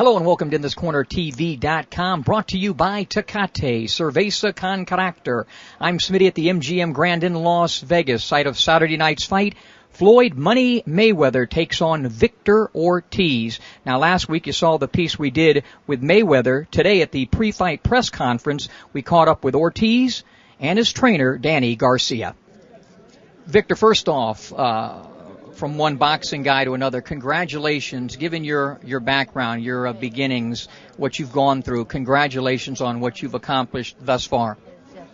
Hello and welcome to InThisCornerTV.com, brought to you by Tecate, Cerveza con Carácter. I'm Smitty at the MGM Grand in Las Vegas, site of Saturday night's fight. Floyd Money Mayweather takes on Victor Ortiz. Now, last week you saw the piece we did with Mayweather. Today at the pre-fight press conference, we caught up with Ortiz and his trainer, Danny Garcia. Victor, first off, from one boxing guy to another, congratulations. Given your background, your beginnings, what you've gone through, congratulations on what you've accomplished thus far.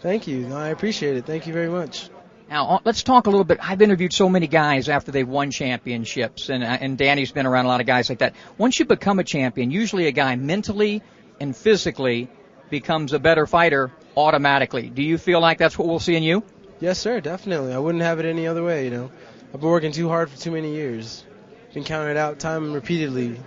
Thank you. No, I appreciate it. Thank you very much. Now, let's talk a little bit. I've interviewed so many guys after they've won championships, and Danny's been around a lot of guys like that. Once you become a champion, usually a guy mentally and physically becomes a better fighter automatically. Do you feel like that's what we'll see in you? Yes, sir, definitely. I wouldn't have it any other way, I've been working too hard for too many years. Been counted out time repeatedly.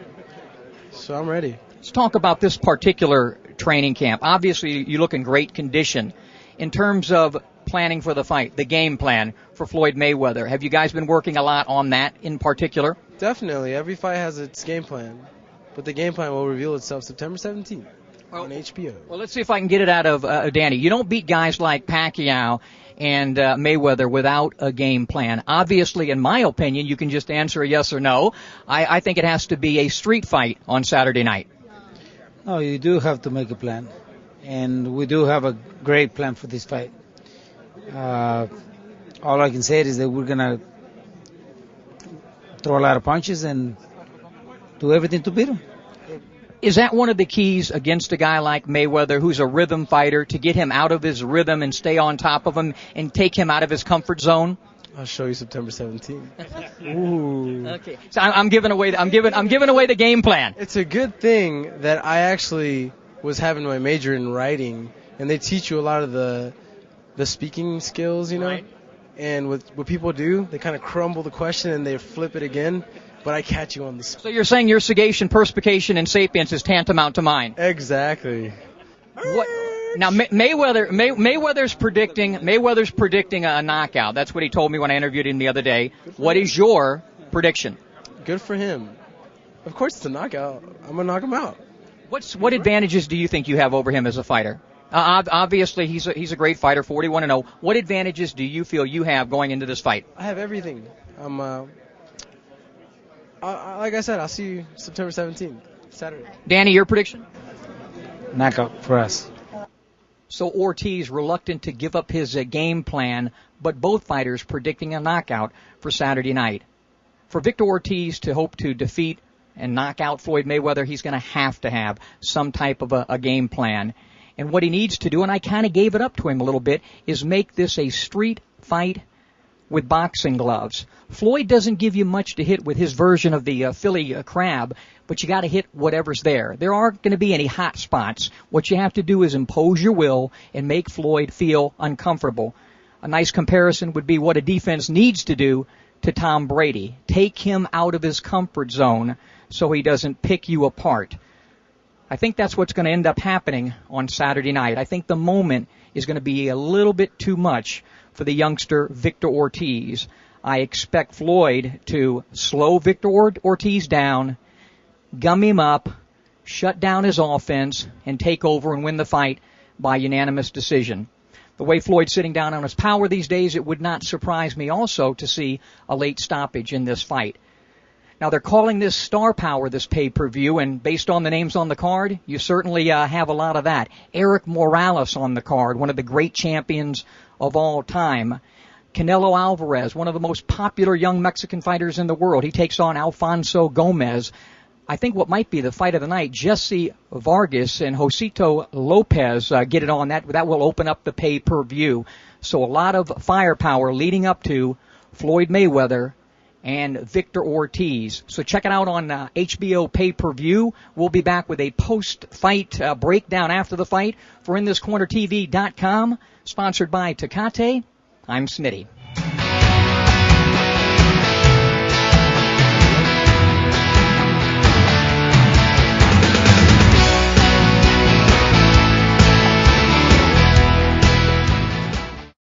So I'm ready. Let's talk about this particular training camp. Obviously, you look in great condition. In terms of planning for the fight, the game plan for Floyd Mayweather, have you guys been working a lot on that in particular? Definitely. Every fight has its game plan. But the game plan will reveal itself September 17th on HBO. Well, let's see if I can get it out of Danny. You don't beat guys like Pacquiao and Mayweather without a game plan. Obviously, in my opinion, you can just answer a yes or no. I think it has to be a street fight on Saturday night. No, you do have to make a plan. And we do have a great plan for this fight. All I can say is that we're going to throw a lot of punches and do everything to beat him. Is that one of the keys against a guy like Mayweather, who's a rhythm fighter, to get him out of his rhythm and stay on top of him and take him out of his comfort zone? I'll show you September 17th. Ooh. Okay. So I'm giving away the game plan. It's a good thing that I actually was having my major in writing, and they teach you a lot of the speaking skills, Right. And what people do, they kind of crumble the question and they flip it again. But I catch you on the spot. So you're saying your sagation, perspication, and sapience is tantamount to mine? Exactly. What? Now Mayweather's predicting a knockout. That's what he told me when I interviewed him the other day. What is your prediction? Good for him. Of course it's a knockout. I'm gonna knock him out. What advantages do you think you have over him as a fighter? Obviously he's a great fighter, 41-0. What advantages do you feel you have going into this fight? I have everything. Like I said, I'll see you September 17th, Saturday. Danny, your prediction? Knockout for us. So Ortiz reluctant to give up his game plan, but both fighters predicting a knockout for Saturday night. For Victor Ortiz to hope to defeat and knock out Floyd Mayweather, he's going to have some type of a game plan. And what he needs to do, and I kind of gave it up to him a little bit, is make this a street fight with boxing gloves. Floyd doesn't give you much to hit with his version of the Philly crab, but you got to hit whatever's there. There aren't going to be any hot spots. What you have to do is impose your will and make Floyd feel uncomfortable. A nice comparison would be what a defense needs to do to Tom Brady. Take him out of his comfort zone so he doesn't pick you apart. I think that's what's going to end up happening on Saturday night. I think the moment is going to be a little bit too much for the youngster Victor Ortiz. I expect Floyd to slow Victor Ortiz down, gum him up, shut down his offense, and take over and win the fight by unanimous decision. The way Floyd's sitting down on his power these days, it would not surprise me also to see a late stoppage in this fight. Now, they're calling this star power, this pay-per-view, and based on the names on the card, you certainly have a lot of that. Eric Morales on the card, one of the great champions of all time. Canelo Alvarez, one of the most popular young Mexican fighters in the world. He takes on Alfonso Gomez. I think what might be the fight of the night, Jesse Vargas and Josito Lopez get it on. That will open up the pay-per-view. So a lot of firepower leading up to Floyd Mayweather and Victor Ortiz. So check it out on HBO pay-per-view. We'll be back with a post-fight breakdown after the fight for InThisCornerTV.com, sponsored by Tecate. I'm Smitty.